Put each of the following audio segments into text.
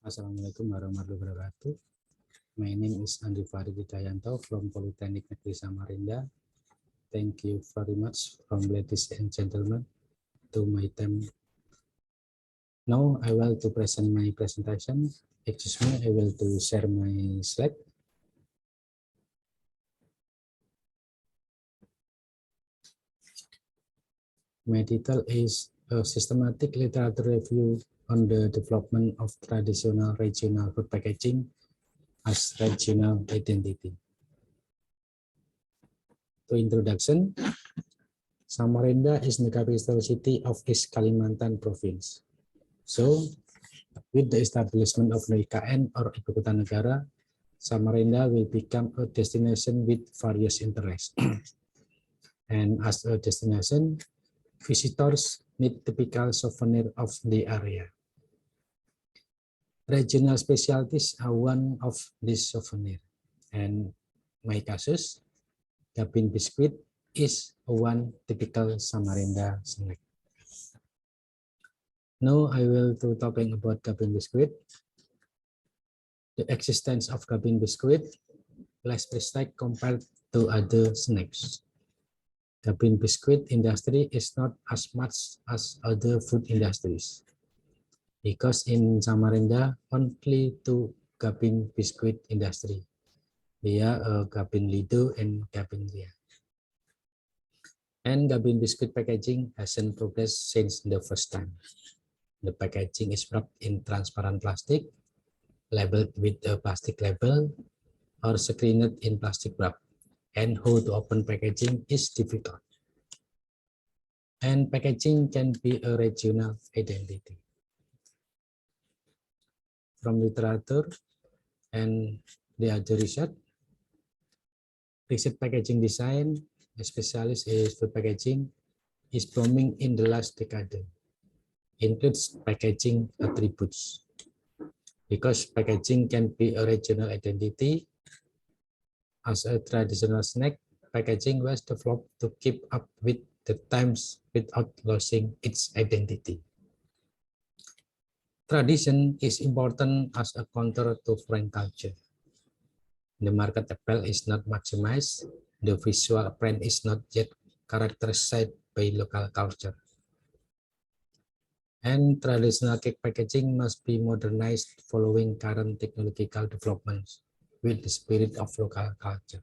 Assalamualaikum warahmatullahi wabarakatuh. My name is Andifarid from Polytechnic Negeri Samarinda. Thank you very much from ladies and gentlemen to my time. Now I will to present my presentation. Excuse me, I will to share my slide. My title is a systematic literature review on the development of traditional regional food packaging as regional identity. To introduction, Samarinda is the capital city of East Kalimantan province. So, with the establishment of the IKN or Ibu Kota Negara, Samarinda will become a destination with various interests. And as a destination, visitors need typical souvenir of the area. Regional specialties are one of these souvenirs. And my casus, Gabin biscuit is one typical Samarinda snack. Now I will to talking about Gabin biscuit. The existence of Gabin biscuit less precise compared to other snacks. Gabin biscuit industry is not as much as other food industries, because in Samarinda only two Gabin biscuit industry. They are Gabin Lido and Gabin Ria. And Gabin biscuit packaging hasn't progressed since the first time. The packaging is wrapped in transparent plastic, labeled with a plastic label, or screened in plastic wrap. And how to open packaging is difficult. And packaging can be a regional identity. From literature and the other research packaging design, a specialist is food packaging, is booming in the last decade. Includes packaging attributes. Because packaging can be a regional identity, as a traditional snack, packaging was developed to keep up with the times without losing its identity. Tradition is important as a counter to foreign culture. The market appeal is not maximized, the visual brand is not yet characterized by local culture. And traditional cake packaging must be modernized following current technological developments with the spirit of local culture.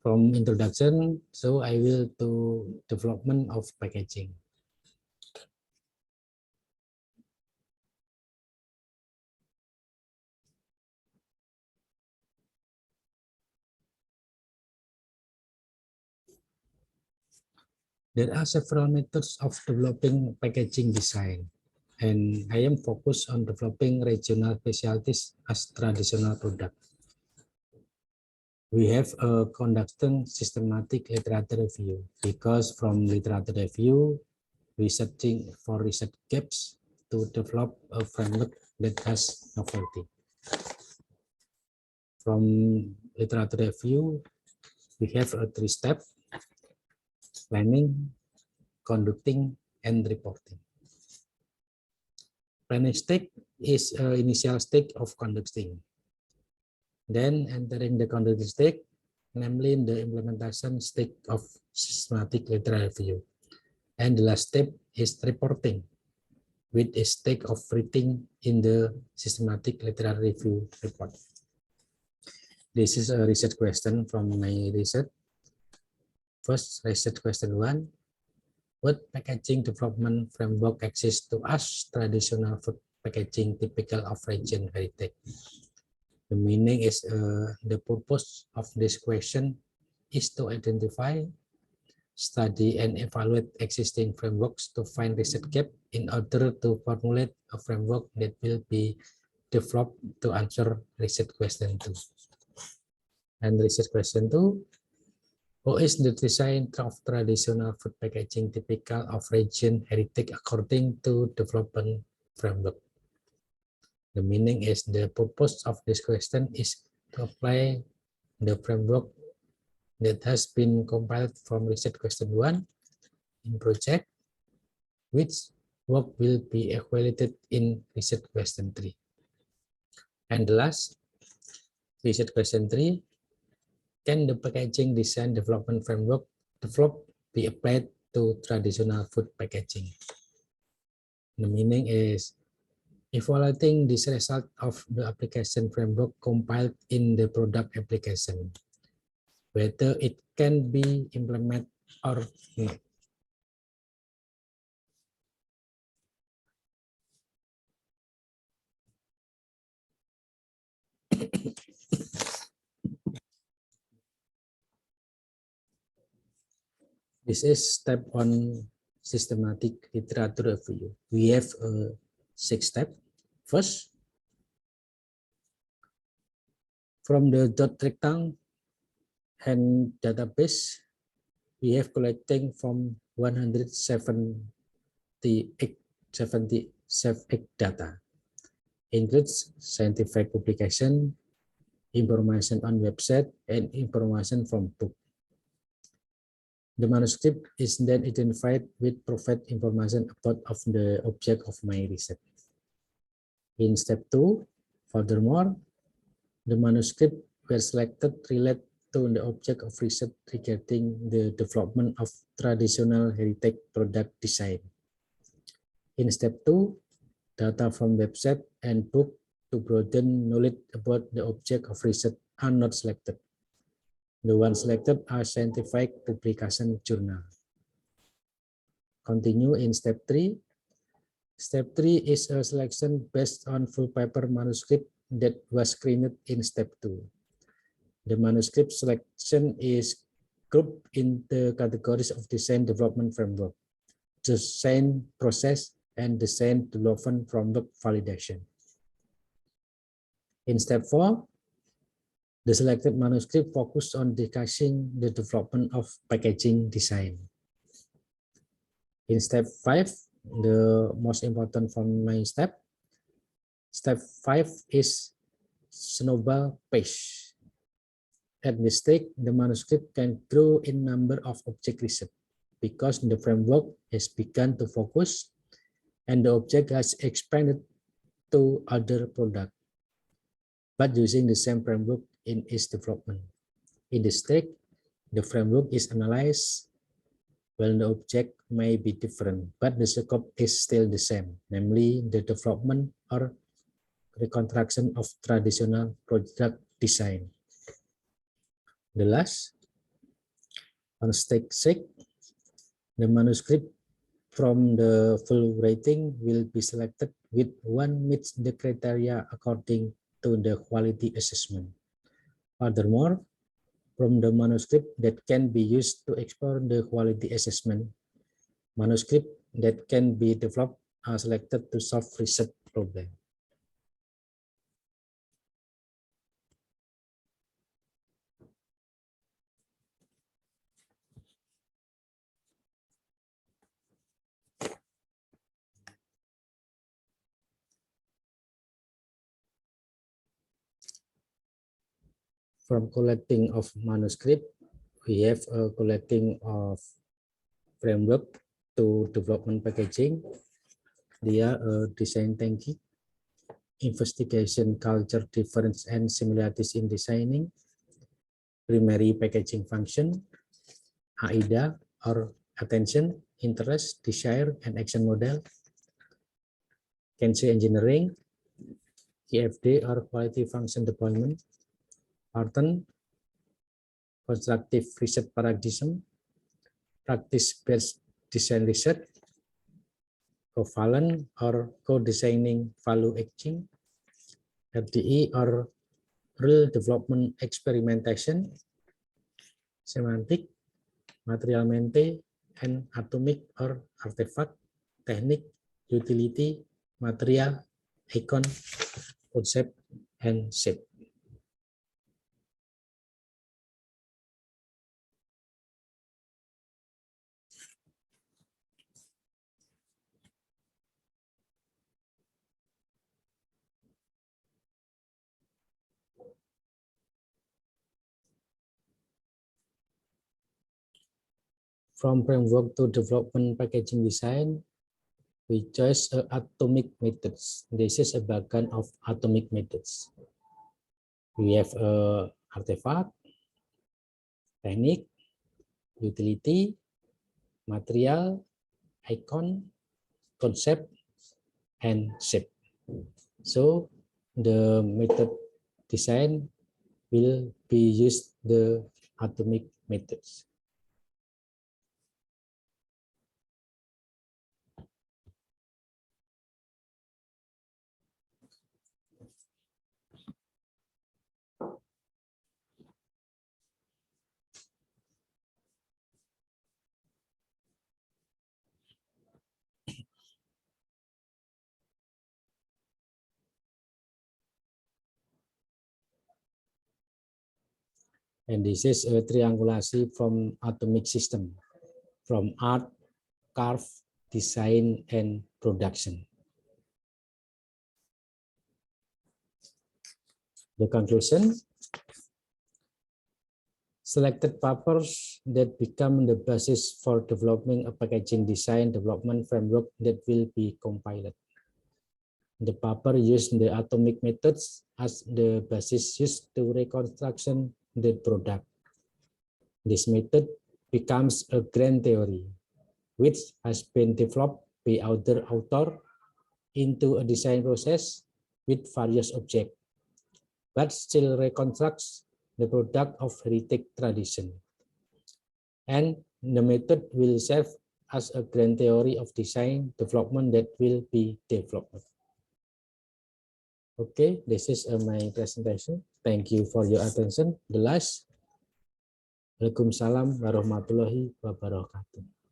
From introduction, so I will to development of packaging. There are several methods of developing packaging design, and I am focused on developing regional specialties as traditional product. We have a conducting systematic literature review, because from literature review, we searching for research gaps to develop a framework that has novelty. From literature review, we have a three-step: planning, conducting, and reporting. Planning stage is an initial stage of conducting. Then entering the conducting stage, namely the implementation stage of systematic literature review. And the last step is reporting, with a stage of reading in the systematic literature review report. This is a research question from my research. First, research question 1. What packaging development framework exists to us traditional food packaging typical of region heritage? The meaning is the purpose of this question is to identify, study, and evaluate existing frameworks to find research gap in order to formulate a framework that will be developed to answer research question 2. And research question 2, how is the design of traditional food packaging typical of region heritage according to development framework? The meaning is the purpose of this question is to apply the framework that has been compiled from research question 1 in project, which work will be evaluated in research question 3. And the last, research question 3, can the packaging design development framework developed be applied to traditional food packaging? The meaning is evaluating this result of the application framework compiled in the product application, whether it can be implemented or not. This is step on systematic literature review. We have 6 steps. First, from the dot rectangle and database, we have collecting from 178 data, includes scientific publication, information on website, and information from book. The manuscript is then identified with provide information about of the object of my research. In step 2, furthermore, the manuscript were selected relate to the object of research regarding the development of traditional heritage product design. In step 2, data from website and book to broaden knowledge about the object of research are not selected. The ones selected are scientific publication journal. Continue in step 3. Step 3 is a selection based on full paper manuscript that was screened in step 2. The manuscript selection is grouped in the categories of design development framework, design process, and design development framework validation. In step 4, the selected manuscript focused on discussing the development of packaging design. In step 5, the most important from my step 5 is snowball page. At this stage, the manuscript can grow in number of object research because the framework has begun to focus and the object has expanded to other products, but using the same framework in its development. In this stage, the framework is analyzed while the object may be different, but the scope is still the same, namely the development or reconstruction of traditional product design. The last, on step 6, the manuscript from the full rating will be selected with one meets the criteria according to the quality assessment. Furthermore, from the manuscript that can be used to explore the quality assessment, manuscript that can be developed are selected to solve research problem. From collecting of manuscript, we have a collecting of framework to development packaging. They are a design thinking, investigation culture difference and similarities in designing, primary packaging function, AIDA or attention, interest, desire, and action model, Kenshi engineering, KFD or quality function deployment, pattern, constructive research paradigm, practice-based design research, covalent or co-designing value etching, RDE or real development experimentation, semantic, material mente, and atomic or artifact, technique, utility, material, icon, concept, and shape. From framework to development packaging design, We choose atomic methods. This is a background of atomic methods. We have artifact, technique, utility, material, icon, concept, and shape. So the method design will be used the atomic methods. And this is a triangulation from atomic system, from art, carve, design, and production. The conclusion: selected papers that become the basis for developing a packaging design development framework that will be compiled. The paper used the atomic methods as the basis used to reconstruction the product. This method becomes a grand theory, which has been developed by other authors into a design process with various objects, but still reconstructs the product of heritage tradition. And the method will serve as a grand theory of design development that will be developed. Okay, this is my presentation. Thank you for your attention. The last, Waalaikumsalam warahmatullahi wabarakatuh.